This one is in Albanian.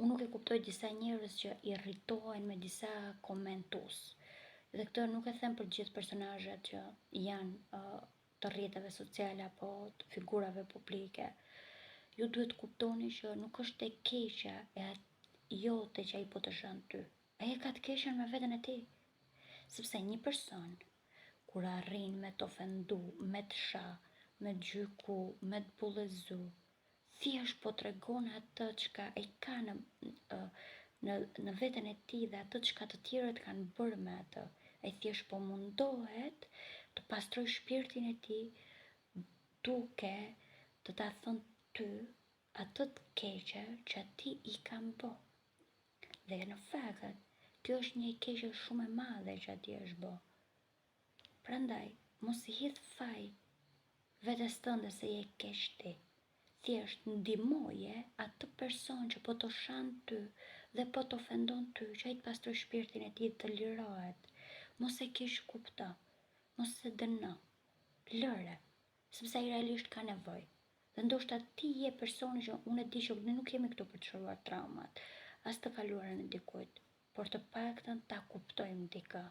Unë nuk e kuptoj disa njerëz që irritohen me disa komentus. Dhe këtë nuk e them për gjithë personazhet që janë të rrjeteve sociale apo të figurave publike. Ju duhet kuptoni që nuk është e keqja e jote që ai po të shën ty. Ai e ka të keqen me veten e tij. Sepse një person kur arrin me të ofendu, me të sha, me të gjyku, me të bullëzu, thjesht po tregon atë çka ai ka në veten e tij dhe atë çka të tjerët kanë bërë me atë. Ai thjesht po mundohet të pastroj shpirtin e tij duke të ta thënë ty atë të keqe që ti i kanë bë. Dhe në fakt, kjo është një keqe shumë e madhe që ati është bë. Prandaj, mos i hidh faj vetes tënde se je keq ti. Thjesht ndihmoje atë person që po të shan ty dhe po të ofendon ty, që ai të pastroj shpirtin e tij të lirohet. Mos e keq kupto, mos e dëno. Lëre, sepse ai realisht ka nevojë. Dhe ndoshta ti je personi që unë e di që ne nuk jemi këtu për të shëruar traumat, as të kaluarën e dikujt, por të paktën ta kuptojmë dikë.